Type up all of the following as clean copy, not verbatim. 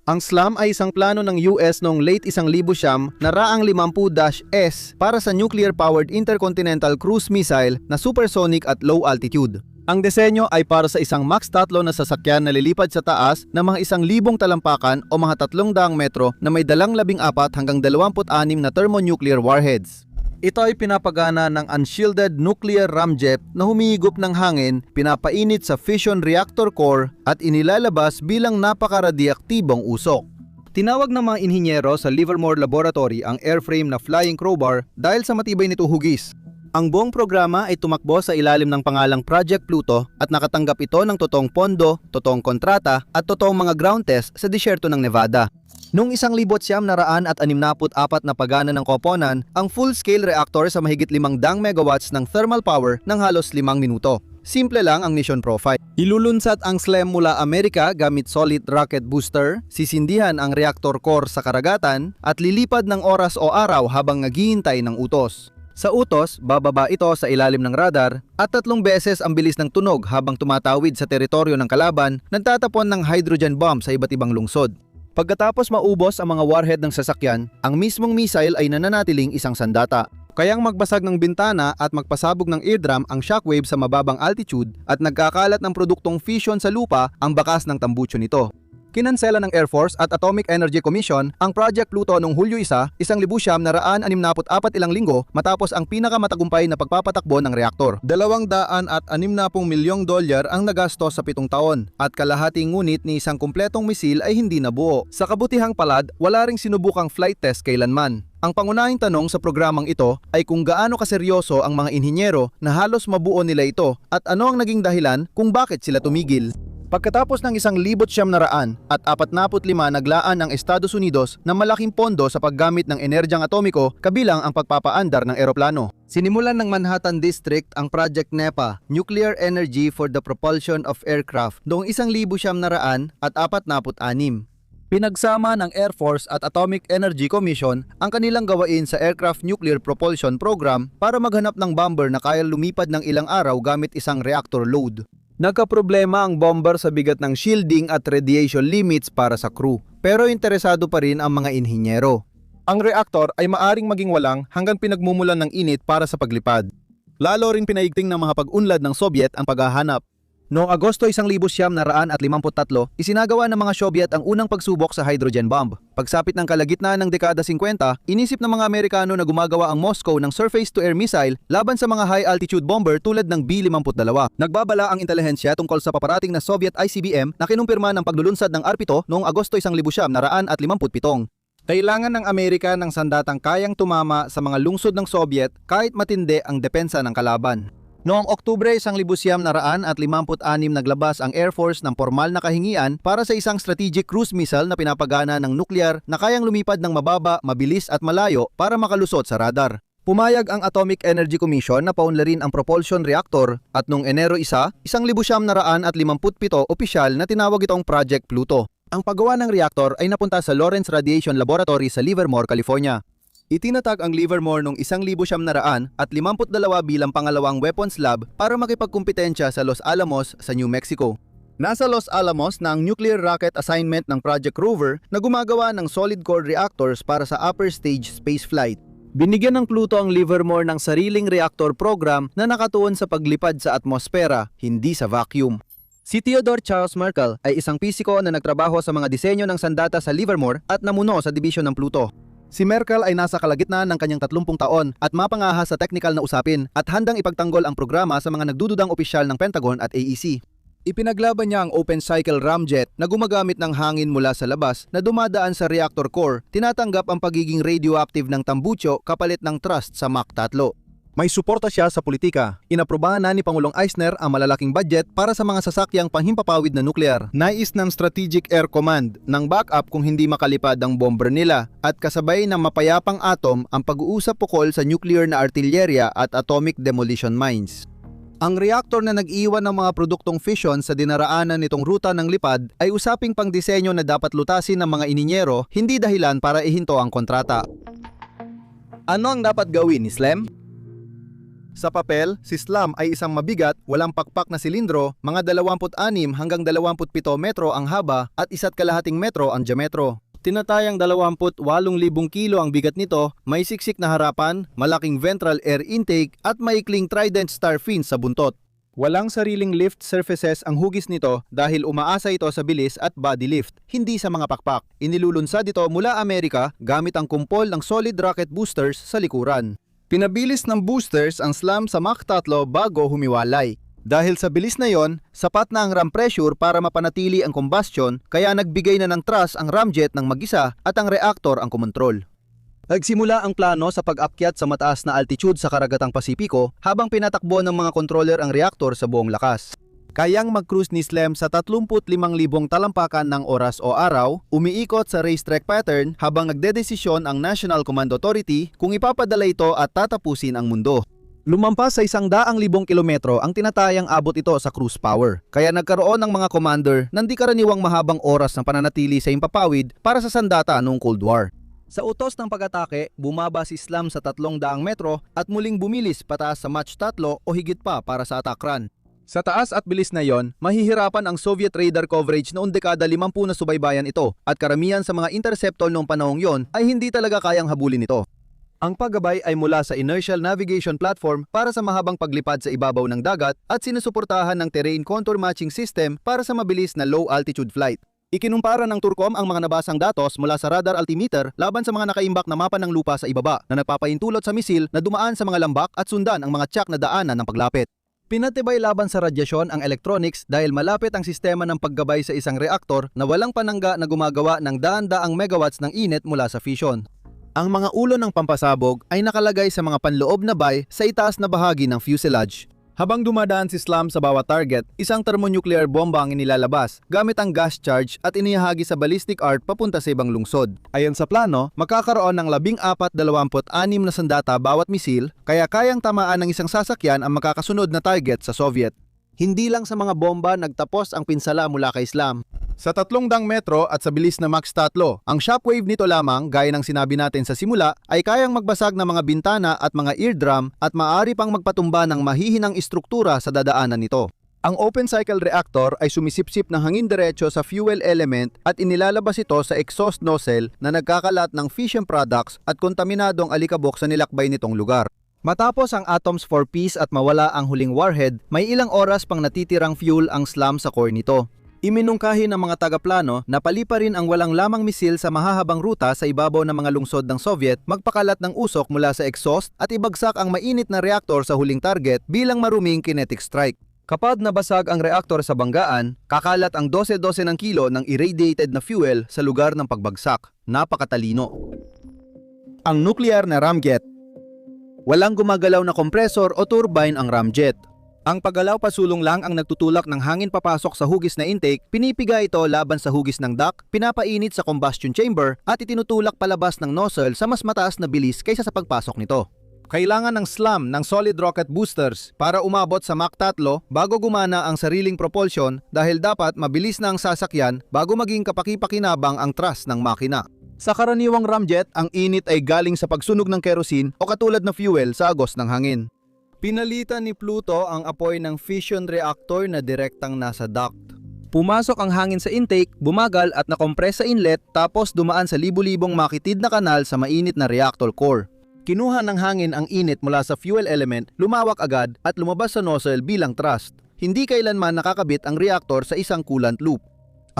Ang SLAM ay isang plano ng US noong late 1900 na raang 50-S para sa nuclear-powered intercontinental cruise missile na supersonic at low altitude. Ang disenyo ay para sa isang Max 3 na sasakyan na lilipad sa taas ng mga 1,000 talampakan o mga 300 metro na may dalang 14 hanggang 26 na thermonuclear warheads. Ito ay pinapagana ng unshielded nuclear ramjet na humihigop ng hangin, pinapainit sa fission reactor core at inilalabas bilang napaka-radioaktibong usok. Tinawag ng mga inhinyero sa Livermore Laboratory ang airframe na Flying Crowbar dahil sa matibay nito hugis. Ang buong programa ay tumakbo sa ilalim ng pangalang Project Pluto at nakatanggap ito ng totoong pondo, totoong kontrata at totoong mga ground test sa disyerto ng Nevada. Noong 1964 na pagana ng koponan, ang full-scale reactor sa mahigit 500 megawatts ng thermal power ng halos 5 minuto. Simple lang ang mission profile. Ilulunsat ang SLAM mula Amerika gamit solid rocket booster, sisindihan ang reactor core sa karagatan, at lilipad ng oras o araw habang naghihintay ng utos. Sa utos, bababa ito sa ilalim ng radar at 3 beses ang bilis ng tunog habang tumatawid sa teritoryo ng kalaban, nagtatapon ng hydrogen bomb sa iba't ibang lungsod. Pagkatapos maubos ang mga warhead ng sasakyan, ang mismong missile ay nananatiling isang sandata. Kayang magbasag ng bintana at magpasabog ng eardrum ang shockwave sa mababang altitude at nagkakalat ng produktong fission sa lupa ang bakas ng tambutsyo nito. Kinansela ng Air Force at Atomic Energy Commission ang Project Pluto noong Hulyo 1, 1964 ilang linggo matapos ang pinakamatagumpay na pagpapatakbo ng reaktor. $260 milyong ang nagastos sa 7 taon at kalahating ngunit ni isang kumpletong misil ay hindi nabuo. Sa kabutihang palad, wala ring sinubukang flight test kailanman. Ang pangunahing tanong sa programang ito ay kung gaano kaseryoso ang mga inhinyero na halos mabuo nila ito at ano ang naging dahilan kung bakit sila tumigil. Pagkatapos ng 1,945 naglaan ang Estados Unidos ng malaking pondo sa paggamit ng enerhiyang atomiko kabilang ang pagpapaandar ng eroplano. Sinimulan ng Manhattan District ang Project NEPA, Nuclear Energy for the Propulsion of Aircraft, noong 1946. Pinagsama ng Air Force at Atomic Energy Commission ang kanilang gawain sa Aircraft Nuclear Propulsion Program para maghanap ng bomber na kaya lumipad ng ilang araw gamit isang reactor load. Nagkaproblema ang bomber sa bigat ng shielding at radiation limits para sa crew, pero interesado pa rin ang mga inhinyero. Ang reaktor ay maaring maging walang hanggang pinagmumulan ng init para sa paglipad. Lalo rin pinaigting ng mga pag-unlad ng Soviet ang paghahanap. Noong Agosto 1953, isinagawa ng mga Soviet ang unang pagsubok sa hydrogen bomb. Pagsapit ng kalagitnaan ng dekada 50, inisip ng mga Amerikano na gumagawa ang Moscow ng surface-to-air missile laban sa mga high-altitude bomber tulad ng B-52. Nagbabala ang intelihensya tungkol sa paparating na Soviet ICBM na kinumpirma ng paglulunsad ng R-7 noong Agosto 1957. Kailangan ng Amerika ng sandatang kayang tumama sa mga lungsod ng Soviet kahit matindi ang depensa ng kalaban. Noong Oktubre 1956 naglabas ang Air Force ng formal na kahingian para sa isang strategic cruise missile na pinapagana ng nuklear na kayang lumipad ng mababa, mabilis at malayo para makalusot sa radar. Pumayag ang Atomic Energy Commission na paunlarin ang propulsion reactor at noong Enero 1, 1957 opisyal na tinawag itong Project Pluto. Ang paggawa ng reactor ay napunta sa Lawrence Radiation Laboratory sa Livermore, California. Itinatag ang Livermore noong 1952 bilang pangalawang weapons lab para makipagkumpetensya sa Los Alamos sa New Mexico. Nasa Los Alamos na ang nuclear rocket assignment ng Project Rover na gumagawa ng solid core reactors para sa upper stage spaceflight. Binigyan ng Pluto ang Livermore ng sariling reactor program na nakatuon sa paglipad sa atmosfera, hindi sa vacuum. Si Theodore Charles Merkel ay isang pisiko na nagtrabaho sa mga disenyo ng sandata sa Livermore at namuno sa dibisyon ng Pluto. Si Merkel ay nasa kalagitnaan ng kanyang 30 taon at mapangahas sa technical na usapin at handang ipagtanggol ang programa sa mga nagdududang opisyal ng Pentagon at AEC. Ipinaglaban niya ang open cycle ramjet na gumagamit ng hangin mula sa labas na dumadaan sa reactor core, tinatanggap ang pagiging radioactive ng tambutsyo kapalit ng thrust sa Mach 3. May suporta siya sa politika. Inaprubahan na ni Pangulong Eisner ang malalaking budget para sa mga sasakyang panghimpapawid na nuklear. Nais ng Strategic Air Command ng backup kung hindi makalipad ang bomber nila at kasabay ng mapayapang atom ang pag-uusap ukol sa nuclear na artilyerya at atomic demolition mines. Ang reaktor na nag-iwan ng mga produktong fission sa dinaraanan nitong ruta ng lipad ay usaping pangdisenyo na dapat lutasin ng mga ininyero, hindi dahilan para ihinto ang kontrata. Ano ang dapat gawin ni SLAM? Sa papel, si SLAM ay isang mabigat, walang pakpak na silindro, mga 26 hanggang 27 metro ang haba at 1.5 metro ang diametro. Tinatayang 28,000 kilo ang bigat nito, may siksik na harapan, malaking ventral air intake at maikling trident star fins sa buntot. Walang sariling lift surfaces ang hugis nito dahil umaasa ito sa bilis at body lift, hindi sa mga pakpak. Inilulunsad ito mula Amerika gamit ang kumpol ng solid rocket boosters sa likuran. Pinabilis ng boosters ang SLAM sa Mach 3 bago humiwalay. Dahil sa bilis na yon, sapat na ang ram pressure para mapanatili ang combustion kaya nagbigay na ng thrust ang ramjet ng mag-isa at ang reactor ang kumontrol. Nagsimula ang plano sa pag-akyat sa mataas na altitude sa Karagatang Pasipiko habang pinatakbo ng mga controller ang reactor sa buong lakas. Kayang mag-cruise ni SLAM sa 35,000 talampakan ng oras o araw, umiikot sa racetrack pattern habang nagdedesisyon ang National Command Authority kung ipapadala ito at tatapusin ang mundo. Lumampas sa 100,000 kilometro ang tinatayang abot ito sa cruise power. Kaya nagkaroon ng mga commander na di karaniwang mahabang oras ng pananatili sa impapawid para sa sandata noong Cold War. Sa utos ng pag-atake, bumaba si SLAM sa 300 metro at muling bumilis pataas sa Mach 3 o higit pa para sa attack run. Sa taas at bilis na yon, mahihirapan ang Soviet radar coverage noong dekada 50 na subaybayan ito at karamihan sa mga interceptor noong panahong yon ay hindi talaga kayang habulin ito. Ang paggabay ay mula sa Inertial Navigation Platform para sa mahabang paglipad sa ibabaw ng dagat at sinusuportahan ng Terrain Contour Matching System para sa mabilis na low-altitude flight. Ikinumpara ng Turcom ang mga nabasang datos mula sa radar altimeter laban sa mga nakaimbak na mapa ng lupa sa ibaba na nagpapahintulot sa misil na dumaan sa mga lambak at sundan ang mga tiyak na daanan ng paglapit. Pinatibay laban sa radyasyon ang electronics dahil malapit ang sistema ng paggabay sa isang reaktor na walang panangga na gumagawa ng daan-daang megawatts ng init mula sa fission. Ang mga ulo ng pampasabog ay nakalagay sa mga panloob na bay sa itaas na bahagi ng fuselage. Habang dumadaan si SLAM sa bawat target, isang thermonuclear bomba ang inilalabas gamit ang gas charge at inihahagi sa ballistic arc papunta sa ibang lungsod. Ayon sa plano, magkakaroon ng 1426 na sandata bawat misil, kaya kayang tamaan ng isang sasakyan ang makakasunod na target sa Soviet. Hindi lang sa mga bomba nagtapos ang pinsala mula kay SLAM. Sa 300 metro at sa bilis na Mach 3, ang shockwave nito lamang, gaya ng sinabi natin sa simula, ay kayang magbasag ng mga bintana at mga eardrum at maaari pang magpatumba ng mahihinang istruktura sa dadaanan nito. Ang open cycle reactor ay sumisipsip ng hangin diretso sa fuel element at inilalabas ito sa exhaust nozzle na nagkakalat ng fission products at kontaminadong alikabok sa nilakbay nitong lugar. Matapos ang atoms for peace at mawala ang huling warhead, may ilang oras pang natitirang fuel ang SLAM sa core nito. Iminungkahi ng mga tagaplano na paliparin ang walang lamang misil sa mahahabang ruta sa ibabaw ng mga lungsod ng Soviet, magpakalat ng usok mula sa exhaust at ibagsak ang mainit na reaktor sa huling target bilang maruming kinetic strike. Kapag nabasag ang reaktor sa banggaan, kakalat ang 12-12 ng kilo ng irradiated na fuel sa lugar ng pagbagsak. Napakatalino. Ang nuclear na ramjet. Walang gumagalaw na kompresor o turbine ang ramjet. Ang paggalaw pasulong lang ang nagtutulak ng hangin papasok sa hugis na intake, pinipiga ito laban sa hugis ng duct, pinapainit sa combustion chamber at itinutulak palabas ng nozzle sa mas mataas na bilis kaysa sa pagpasok nito. Kailangan ng SLAM ng solid rocket boosters para umabot sa Mach 3 bago gumana ang sariling propulsion dahil dapat mabilis na ang sasakyan bago maging kapaki-pakinabang ang thrust ng makina. Sa karaniwang ramjet, ang init ay galing sa pagsunog ng kerosene o katulad na fuel sa agos ng hangin. Pinalitan ni Pluto ang apoy ng fission reactor na direktang nasa duct. Pumasok ang hangin sa intake, bumagal at nakompress sa inlet tapos dumaan sa libu-libong makitid na kanal sa mainit na reactor core. Kinuha ng hangin ang init mula sa fuel element, lumawak agad at lumabas sa nozzle bilang thrust. Hindi kailanman nakakabit ang reactor sa isang coolant loop.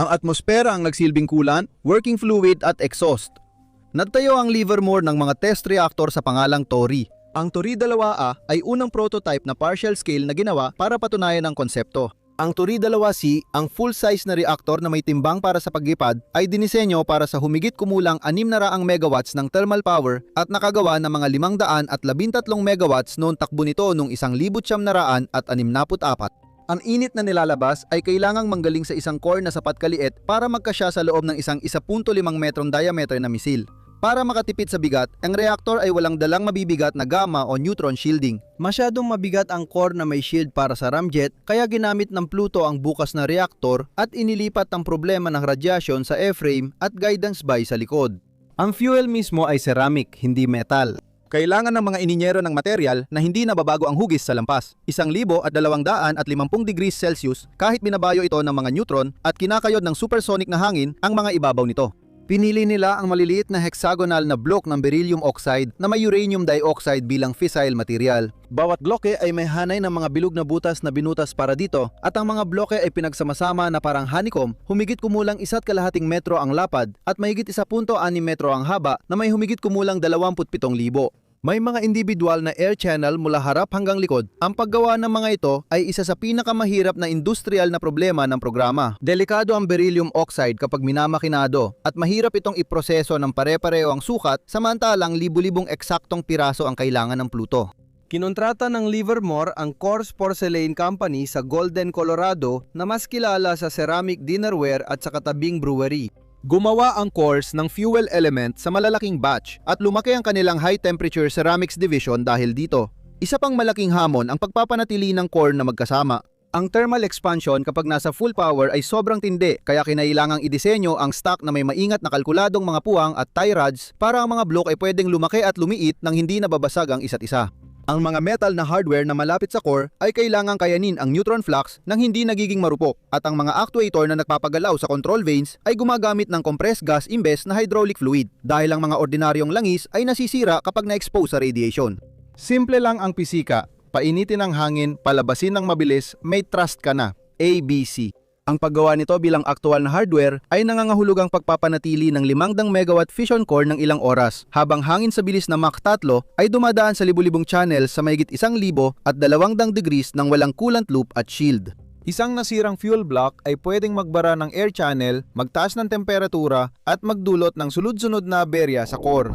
Ang atmosfera ang nagsilbing coolant, working fluid at exhaust. Nagtayo ang Livermore ng mga test reactor sa pangalang Tori. Ang Tori 2A ay unang prototype na partial scale na ginawa para patunayan ang konsepto. Ang Tori 2C, ang full-size na reactor na may timbang para sa paglipad, ay dinisenyo para sa humigit kumulang 600 megawatts ng thermal power at nakagawa ng mga 513 megawatts noong takbo nito noong 1964. Ang init na nilalabas ay kailangang manggaling sa isang core na sapat kaliit para magkasya sa loob ng isang 1.5 metrong diameter na misil. Para makatipid sa bigat, ang reactor ay walang dalang mabibigat na gamma o neutron shielding. Masyadong mabigat ang core na may shield para sa ramjet, kaya ginamit ng Pluto ang bukas na reactor at inilipat ang problema ng radiation sa airframe at guidance buoy sa likod. Ang fuel mismo ay ceramic, hindi metal. Kailangan ng mga ininyero ng material na hindi nababago ang hugis sa lampas. 1,250 degrees Celsius kahit binabayo ito ng mga neutron at kinakayod ng supersonic na hangin ang mga ibabaw nito. Pinili nila ang maliliit na hexagonal na block ng beryllium oxide na may uranium dioxide bilang fissile material. Bawat bloke ay may hanay ng mga bilog na butas na binutas para dito at ang mga bloke ay pinagsama-sama na parang honeycomb, humigit kumulang 1.5 metro ang lapad at mahigit 1.6 metro ang haba na may humigit kumulang 27,000. May mga individual na air channel mula harap hanggang likod. Ang paggawa ng mga ito ay isa sa pinakamahirap na industrial na problema ng programa. Delikado ang beryllium oxide kapag minamakinado at mahirap itong iproseso ng pare-pareho ang sukat samantalang libu-libong eksaktong piraso ang kailangan ng Pluto. Kinontrata ng Livermore ang Coors Porcelain Company sa Golden, Colorado na mas kilala sa ceramic dinnerware at sa katabing brewery. Gumawa ang Coors ng fuel element sa malalaking batch at lumaki ang kanilang high-temperature ceramics division dahil dito. Isa pang malaking hamon ang pagpapanatili ng core na magkasama. Ang thermal expansion kapag nasa full power ay sobrang tindi kaya kinailangang idisenyo ang stock na may maingat na kalkuladong mga puwang at tie rods para ang mga block ay pwedeng lumaki at lumiit nang hindi nababasag ang isa't isa. Ang mga metal na hardware na malapit sa core ay kailangang kayanin ang neutron flux nang hindi nagiging marupok at ang mga actuator na nagpapagalaw sa control vanes ay gumagamit ng compressed gas imbes na hydraulic fluid dahil ang mga ordinaryong langis ay nasisira kapag na-expose sa radiation. Simple lang ang pisika, painitin ang hangin, palabasin ng mabilis, may trust ka na. ABC. Ang paggawa nito bilang aktual na hardware ay nangangahulugang pagpapanatili ng 500 megawatt fission core ng ilang oras, habang hangin sa bilis na Mach 3 ay dumadaan sa libu-libong channel sa mahigit 1,000 at 200 degrees ng walang coolant loop at shield. Isang nasirang fuel block ay pwedeng magbara ng air channel, magtaas ng temperatura at magdulot ng sunod-sunod na aberya sa core.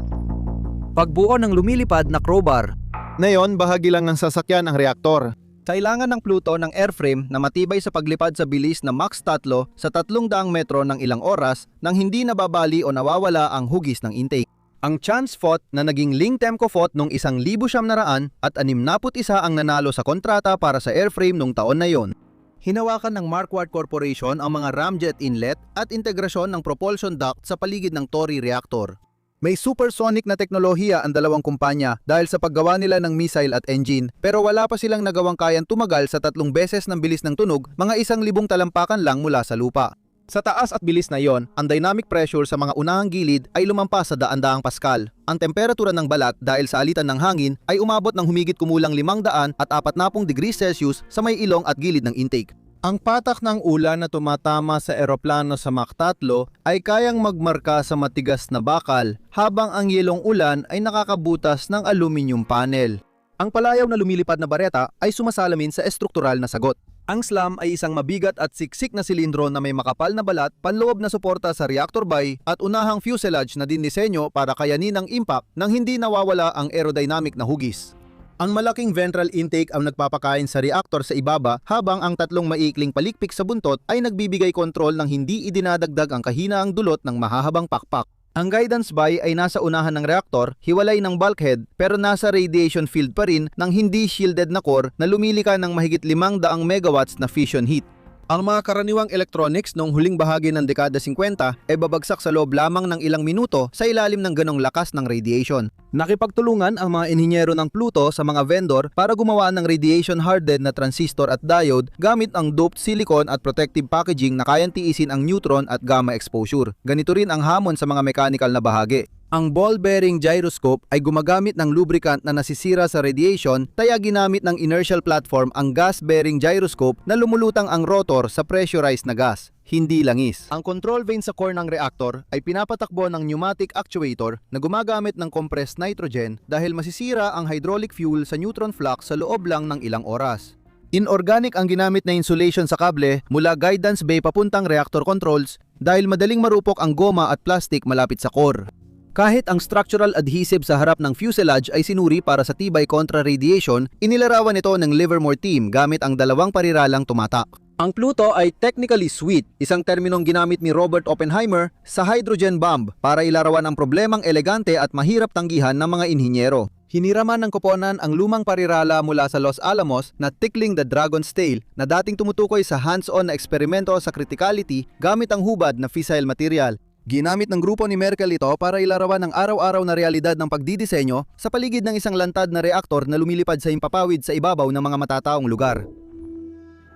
Pagbuo ng lumilipad na crowbar. Ngayon, bahagi lang ng sasakyan ang reaktor. Kailangan ng Pluto ng airframe na matibay sa paglipad sa bilis na Mach 3 sa 300 metro ng ilang oras nang hindi nababali o nawawala ang hugis ng intake. Ang chance FOT na naging Ling Temco FOT noong 1,900 at 61 ang nanalo sa kontrata para sa airframe noong taon na yon. Hinawakan ng Marquardt Corporation ang mga ramjet inlet at integrasyon ng propulsion duct sa paligid ng Tory reactor. May supersonic na teknolohiya ang dalawang kumpanya dahil sa paggawa nila ng missile at engine, pero wala pa silang nagawang kayang tumagal sa 3 beses ng bilis ng tunog, mga 1,000 talampakan lang mula sa lupa. Sa taas at bilis na yon, ang dynamic pressure sa mga unahang gilid ay lumampas sa 100 Pascal. Ang temperatura ng balat dahil sa alitan ng hangin ay umabot ng humigit kumulang 500 at 40 degrees Celsius sa may ilong at gilid ng intake. Ang patak ng ulan na tumatama sa eroplano sa Mach 3 ay kayang magmarka sa matigas na bakal, habang ang yelong ulan ay nakakabutas ng aluminum panel. Ang palayaw na lumilipad na bareta ay sumasalamin sa estruktural na sagot. Ang slam ay isang mabigat at siksik na silindro na may makapal na balat, panloob na suporta sa reactor bay at unahang fuselage na dinisenyo para kayanin ang impact nang hindi nawawala ang aerodynamic na hugis. Ang malaking ventral intake ang nagpapakain sa reactor sa ibaba, habang ang 3 maikling palikpik sa buntot ay nagbibigay kontrol ng hindi idinadagdag ang kahinaang dulot ng mahahabang pakpak. Ang guidance bay ay nasa unahan ng reactor, hiwalay ng bulkhead, pero nasa radiation field pa rin ng hindi shielded na core na lumilika ng mahigit 500 megawatts na fission heat. Ang mga karaniwang electronics noong huling bahagi ng dekada 50 ay babagsak sa loob lamang ng ilang minuto sa ilalim ng ganong lakas ng radiation. Nakipagtulungan ang mga inhinyero ng Pluto sa mga vendor para gumawa ng radiation-hardened na transistor at diode gamit ang doped silicon at protective packaging na kayang tiisin ang neutron at gamma exposure. Ganito rin ang hamon sa mga mechanical na bahagi. Ang ball bearing gyroscope ay gumagamit ng lubricant na nasisira sa radiation, kaya ginamit ng inertial platform ang gas bearing gyroscope na lumulutang ang rotor sa pressurized na gas, hindi langis. Ang control vane sa core ng reactor ay pinapatakbo ng pneumatic actuator na gumagamit ng compressed nitrogen dahil masisira ang hydraulic fuel sa neutron flux sa loob lang ng ilang oras. Inorganic ang ginamit na insulation sa kable mula guidance bay papuntang reactor controls dahil madaling marupok ang goma at plastic malapit sa core. Kahit ang structural adhesive sa harap ng fuselage ay sinuri para sa tibay kontra radiation, inilarawan ito ng Livermore team gamit ang 2 pariralang tumatak. Ang Pluto ay technically sweet, isang terminong ginamit ni Robert Oppenheimer sa hydrogen bomb para ilarawan ang problemang elegante at mahirap tanggihan ng mga inhinyero. Hiniraman ng koponan ang lumang parirala mula sa Los Alamos na Tickling the Dragon's Tail na dating tumutukoy sa hands-on na eksperimento sa criticality gamit ang hubad na fissile material. Ginamit ng grupo ni Merkel ito para ilarawan ang araw-araw na realidad ng pagdidisenyo sa paligid ng isang lantad na reaktor na lumilipad sa himpapawid sa ibabaw ng mga matataong lugar.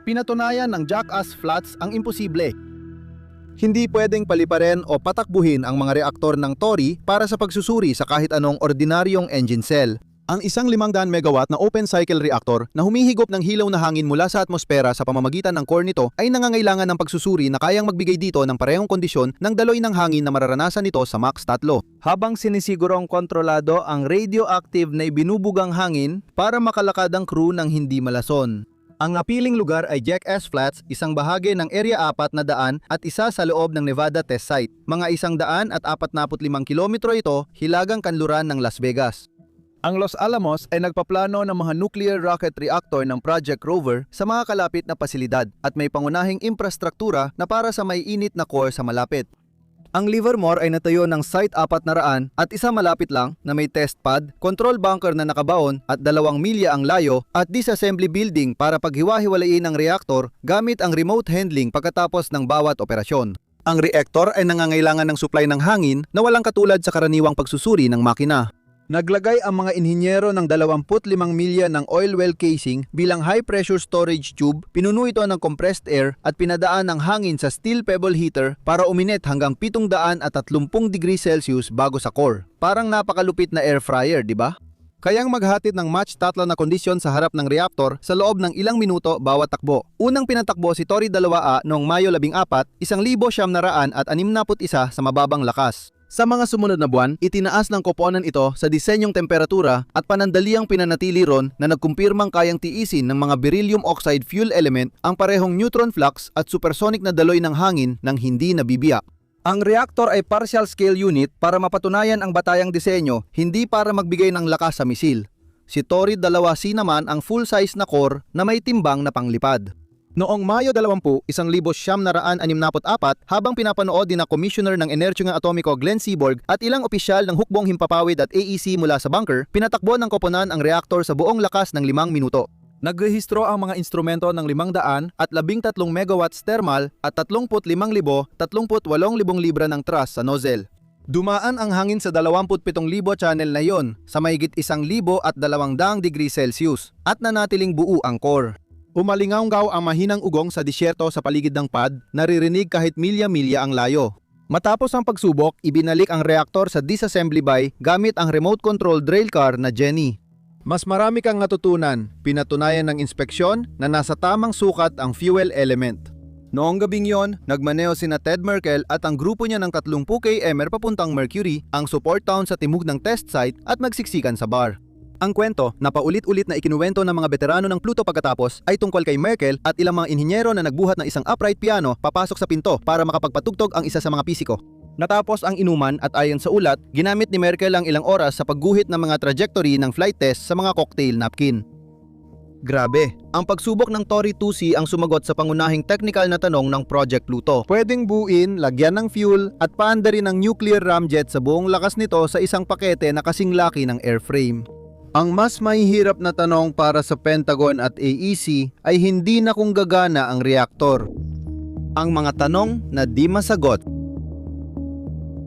Pinatunayan ng Jackass Flats ang imposible. Hindi pwedeng paliparin o patakbuhin ang mga reaktor ng Tory para sa pagsusuri sa kahit anong ordinaryong engine cell. Ang isang 500 megawatt na open cycle reactor na humihigop ng hilaw na hangin mula sa atmosfera sa pamamagitan ng core nito ay nangangailangan ng pagsusuri na kayang magbigay dito ng parehong kondisyon ng daloy ng hangin na mararanasan nito sa Mach 3. Habang sinisigurong kontrolado ang radioactive na ibinubugang hangin para makalakad ang crew ng hindi malason. Ang napiling lugar ay Jackass Flats, isang bahagi ng Area 4 na daan at isa sa loob ng Nevada Test Site. Mga 145 kilometro ito hilagang kanluran ng Las Vegas. Ang Los Alamos ay nagpaplano ng mga nuclear rocket reactor ng Project Rover sa mga kalapit na pasilidad at may pangunahing infrastruktura na para sa may init na core sa malapit. Ang Livermore ay natayo ng Site 400 at isa malapit lang na may test pad, control bunker na nakabaon at 2 milya ang layo at disassembly building para paghiwa-hiwalayin ang reactor gamit ang remote handling pagkatapos ng bawat operasyon. Ang reactor ay nangangailangan ng supply ng hangin na walang katulad sa karaniwang pagsusuri ng makina. Naglagay ang mga inhinyero ng 25 milya ng oil well casing bilang high-pressure storage tube, pinuno ito ng compressed air at pinadaan ng hangin sa steel pebble heater para uminit hanggang 730 degrees Celsius bago sa core. Parang napakalupit na air fryer, di ba? Kayang maghatid ng match tatlo na kondisyon sa harap ng reaktor sa loob ng ilang minuto bawat takbo. Unang pinatakbo si Tory 2A noong Mayo 14, 1961 sa mababang lakas. Sa mga sumunod na buwan, itinaas ng koponan ito sa disenyong temperatura at panandaliang pinanatili ron na nagkumpirmang kayang tiisin ng mga beryllium oxide fuel element ang parehong neutron flux at supersonic na daloy ng hangin nang hindi nabibiyak. Ang reactor ay partial scale unit para mapatunayan ang batayang disenyo, hindi para magbigay ng lakas sa misil. Si Tory 2C naman ang full-size na core na may timbang na panglipad. Noong Mayo 20, 1964, habang pinapanood din na Commissioner ng Enerhiya Atomiko Glenn Seaborg at ilang opisyal ng hukbong himpapawid at AEC mula sa bunker, pinatakbo ng koponan ang reaktor sa buong lakas ng 5 minuto. Nagrehistro ang mga instrumento ng 500 at 13 megawatts thermal at 35,038 libra ng thrust sa nozzle. Dumaan ang hangin sa 27,000 channel na yon sa mahigit 1,200 degrees Celsius at nanatiling buo ang core. Umalingaw-ngaw ang mahinang ugong sa disyerto sa paligid ng pad, naririnig kahit milya-milya ang layo. Matapos ang pagsubok, ibinalik ang reaktor sa disassembly bay gamit ang remote control drill car na Jenny. Mas marami kang natutunan, pinatunayan ng inspeksyon na nasa tamang sukat ang fuel element. Noong gabing yon, nagmaneho sina Ted Merkel at ang grupo niya ng 30 km papuntang Mercury, ang support town sa timog ng test site at magsiksikan sa bar. Ang kwento na paulit-ulit na ikinuwento ng mga veterano ng Pluto pagkatapos ay tungkol kay Merkel at ilang mga inhinyero na nagbuhat ng isang upright piano papasok sa pinto para makapagpatugtog ang isa sa mga pisiko. Natapos ang inuman at ayon sa ulat, ginamit ni Merkel ang ilang oras sa pagguhit ng mga trajectory ng flight test sa mga cocktail napkin. Grabe, ang pagsubok ng Tory 2C ang sumagot sa pangunahing technical na tanong ng Project Pluto. Pwedeng buuin, lagyan ng fuel at paandarin ng nuclear ramjet sa buong lakas nito sa isang pakete na kasing laki ng airframe. Ang mas mahihirap na tanong para sa Pentagon at AEC ay hindi na kung gagana ang reaktor. Ang mga tanong na di masagot.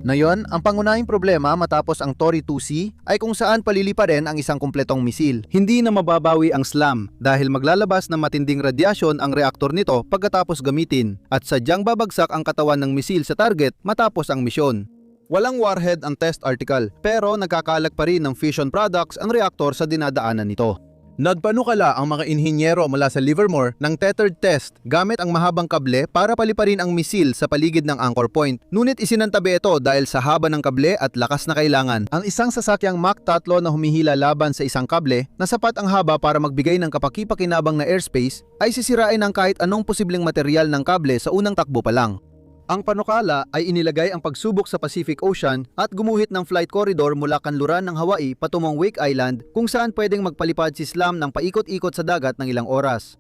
Ngayon, ang pangunahing problema matapos ang Tory 2C ay kung saan paliliparin ang isang kumpletong misil. Hindi na mababawi ang SLAM dahil maglalabas ng matinding radyasyon ang reaktor nito pagkatapos gamitin at sadyang babagsak ang katawan ng misil sa target matapos ang misyon. Walang warhead ang test article pero nagkakalag pa rin ng fission products ang reaktor sa dinadaanan nito. Nagpanukala ang mga inhinyero mula sa Livermore ng tethered test gamit ang mahabang kable para paliparin ang misil sa paligid ng anchor point. Ngunit isinantabi ito dahil sa haba ng kable at lakas na kailangan. Ang isang sasakyang Mach 3 na humihila laban sa isang kable na sapat ang haba para magbigay ng kapaki-pakinabang na airspace ay sisirain ng kahit anong posibleng material ng kable sa unang takbo pa lang. Ang panukala ay inilagay ang pagsubok sa Pacific Ocean at gumuhit ng flight corridor mula kanluran ng Hawaii patungong Wake Island kung saan pwedeng magpalipad si SLAM ng paikot-ikot sa dagat ng ilang oras.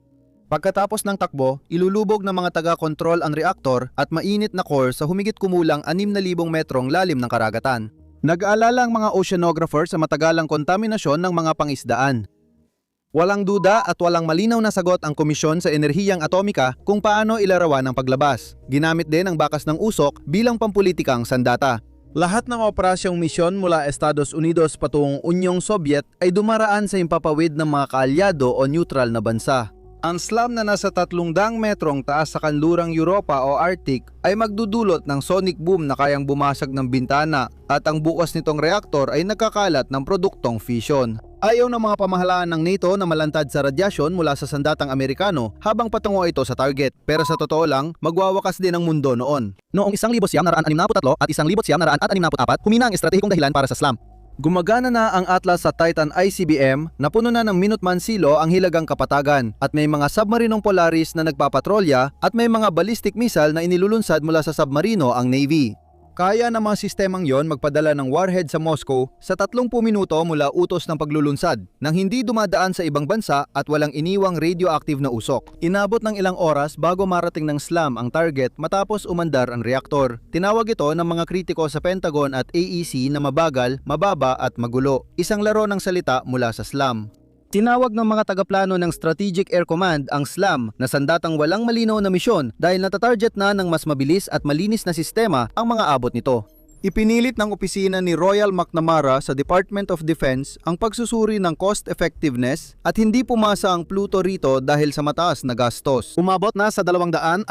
Pagkatapos ng takbo, ilulubog ng mga taga-kontrol ang reaktor at mainit na core sa humigit kumulang 6,000 metrong lalim ng karagatan. Nag-aalala ang mga oceanographer sa matagalang kontaminasyon ng mga pangisdaan. Walang duda at walang malinaw na sagot ang Komisyon sa Enerhiyang Atomika kung paano ilarawan ang paglabas. Ginamit din ang bakas ng usok bilang pampulitikang sandata. Lahat ng operasyong misyon mula Estados Unidos patungong Unyong Soviet ay dumaraan sa impapawid ng mga kaalyado o neutral na bansa. Ang SLAM na nasa 300 metrong taas sa kanlurang Europa o Arctic ay magdudulot ng sonic boom na kayang bumasag ng bintana at ang bukas nitong reaktor ay nagkakalat ng produktong fission. Ayaw ng mga pamahalaan ng NATO na malantad sa radyasyon mula sa sandatang Amerikano habang patungo ito sa target. Pero sa totoo lang, magwawakas din ang mundo noon. Noong 1963 at 1964, humina ang estratehikong dahilan para sa SLAM. Gumagana na ang Atlas sa Titan ICBM na puno na ng Minuteman Silo ang Hilagang Kapatagan at may mga submarinong Polaris na nagpapatrolya at may mga ballistic missile na inilulunsad mula sa submarino ang Navy. Kaya ng mga sistemang yon magpadala ng warhead sa Moscow sa 30 minuto mula utos ng paglulunsad nang hindi dumadaan sa ibang bansa at walang iniwang radioactive na usok. Inabot ng ilang oras bago marating ng SLAM ang target matapos umandar ang reaktor. Tinawag ito ng mga kritiko sa Pentagon at AEC na mabagal, mababa at magulo. Isang laro ng salita mula sa SLAM. Tinawag ng mga tagaplano ng Strategic Air Command ang SLAM na sandatang walang malinaw na misyon dahil natatarget na ng mas mabilis at malinis na sistema ang mga abot nito. Ipinilit ng opisina ni Royal McNamara sa Department of Defense ang pagsusuri ng cost effectiveness at hindi pumasa ang Pluto rito dahil sa mataas na gastos. Umabot na sa $260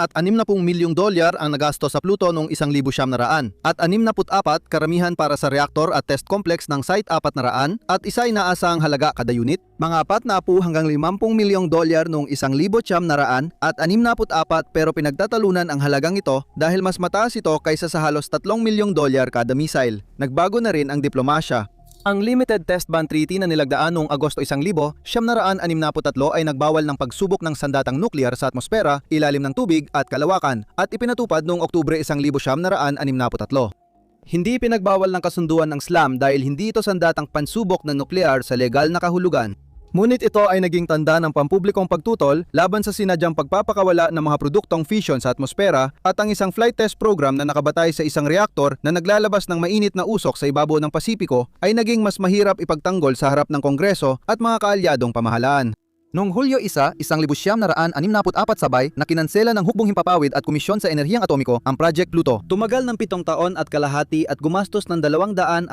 milyong ang nagastos sa Pluto noong 1900 at 64 karamihan para sa reaktor at test complex ng Site 400 at isa inaasahang halaga kada unit. Mga 40 hanggang $50 milyong noong 1900 at 64 pero pinagtatalunan ang halagang ito dahil mas mataas ito kaysa sa halos $3 milyong kada missile. Nagbago na rin ang diplomasya. Ang Limited Test Ban Treaty na nilagdaan noong Agosto 1963 ay nagbawal ng pagsubok ng sandatang nuklear sa atmosfera, ilalim ng tubig at kalawakan at ipinatupad noong Oktubre 1963. Hindi pinagbawal ng kasunduan ng SLAM dahil hindi ito sandatang pansubok ng nuklear sa legal na kahulugan. Ngunit ito ay naging tanda ng pampublikong pagtutol laban sa sinadyang pagpapakawala ng mga produktong fission sa atmosfera at ang isang flight test program na nakabatay sa isang reaktor na naglalabas ng mainit na usok sa ibabaw ng Pasipiko ay naging mas mahirap ipagtanggol sa harap ng Kongreso at mga kaalyadong pamahalaan. Noong Hulyo 1, 1964 sabay na kinansela ng Hukbong Himpapawid at Komisyon sa Enerhiyang Atomiko ang Project Pluto. Tumagal ng 7 taon at kalahati at gumastos ng $260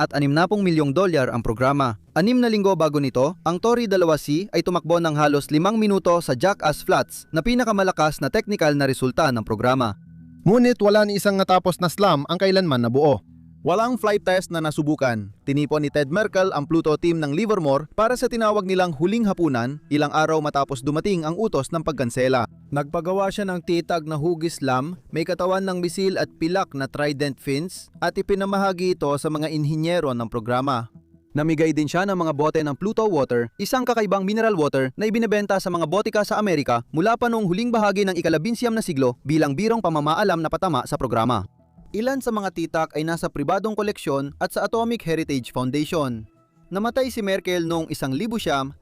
milyong ang programa. 6 na linggo bago nito, ang Tory 2C ay tumakbo ng halos 5 minuto sa Jackass Flats na pinakamalakas na technical na resulta ng programa. Ngunit wala ni isang natapos na SLAM ang kailanman nabuo. Walang flight test na nasubukan. Tinipon ni Ted Merkel ang Pluto team ng Livermore para sa tinawag nilang huling hapunan, ilang araw matapos dumating ang utos ng pagkansela. Nagpagawa siya ng titag na hugis SLAM, may katawan ng misil at pilak na trident fins at ipinamahagi ito sa mga inhinyero ng programa. Namigay din siya ng mga bote ng Pluto Water, isang kakaibang mineral water na ibinebenta sa mga botika sa Amerika mula pa noong huling bahagi ng ika-19 na siglo bilang birong pamamaalam na patama sa programa. Ilan sa mga titak ay nasa pribadong koleksyon at sa Atomic Heritage Foundation. Namatay si Merkel noong 1966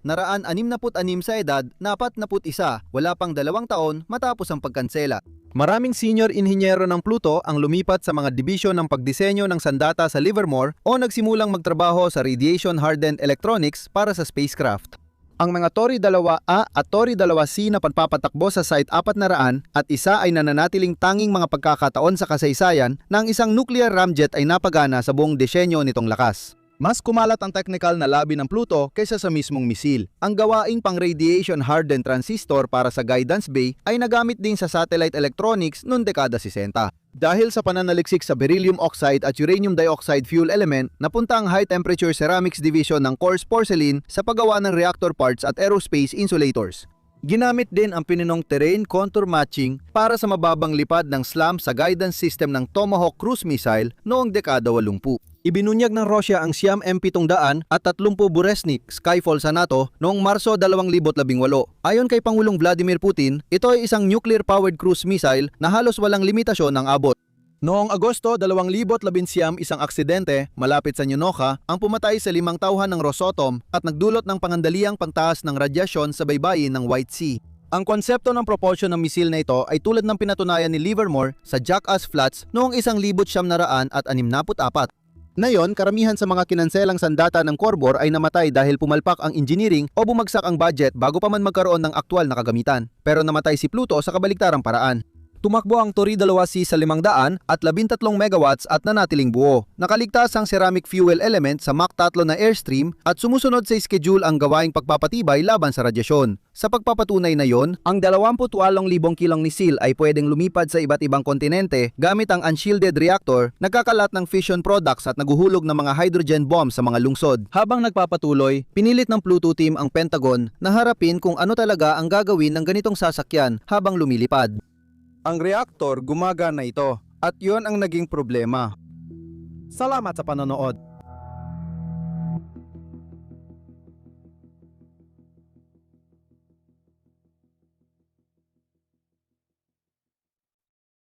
sa edad na 41, wala pang 2 taon matapos ang pagkansela. Maraming senior inhinyero ng Pluto ang lumipat sa mga dibisyon ng pagdisenyo ng sandata sa Livermore o nagsimulang magtrabaho sa radiation-hardened electronics para sa spacecraft. Ang mga Tory 2A at Tory 2C na pagpapatakbo sa Site 400 at isa ay nananatiling tanging mga pagkakataon sa kasaysayan na ang isang nuclear ramjet ay napagana sa buong disenyo nitong lakas. Mas kumalat ang technical na labi ng Pluto kaysa sa mismong misil. Ang gawaing pang radiation-hardened transistor para sa guidance bay ay nagamit din sa satellite electronics noong dekada 60. Dahil sa pananaliksik sa beryllium oxide at uranium dioxide fuel element, napunta ang High Temperature Ceramics Division ng Coarse Porcelain sa paggawa ng reactor parts at aerospace insulators. Ginamit din ang pininong terrain contour matching para sa mababang lipad ng SLAM sa guidance system ng Tomahawk cruise missile noong dekada 80. Ibinunyag ng Russia ang Siam M700 at 30 Burevestnik Skyfall sa NATO noong Marso 2018. Ayon kay Pangulong Vladimir Putin, ito ay isang nuclear-powered cruise missile na halos walang limitasyon ng abot. Noong Agosto 2019, isang aksidente malapit sa Yunoka ang pumatay sa 5 tauhan ng Rosatom at nagdulot ng pangandaliang pagtaas ng radyasyon sa baybayin ng White Sea. Ang konsepto ng propulsion ng misil na ito ay tulad ng pinatunayan ni Livermore sa Jackass Flats noong 1964. Ngayon, karamihan sa mga kinanselang sandata ng Corbor ay namatay dahil pumalpak ang engineering o bumagsak ang budget bago pa man magkaroon ng aktwal na kagamitan. Pero namatay si Pluto sa kabaliktarang paraan. Tumakbo ang Tori 2C sa 500 at 13 megawatts at nanatiling buo. Nakaligtas ang ceramic fuel element sa Mach 3 na airstream at sumusunod sa schedule ang gawaing pagpapatibay laban sa radyasyon. Sa pagpapatunay na yon, ang 28,000 kilong misil ay pwedeng lumipad sa iba't ibang kontinente gamit ang unshielded reactor, nagkakalat ng fission products at naguhulog ng mga hydrogen bomb sa mga lungsod. Habang nagpapatuloy, pinilit ng Pluto team ang Pentagon na harapin kung ano talaga ang gagawin ng ganitong sasakyan habang lumilipad. Ang reactor gumagana ito at yon ang naging problema. Salamat sa panonood.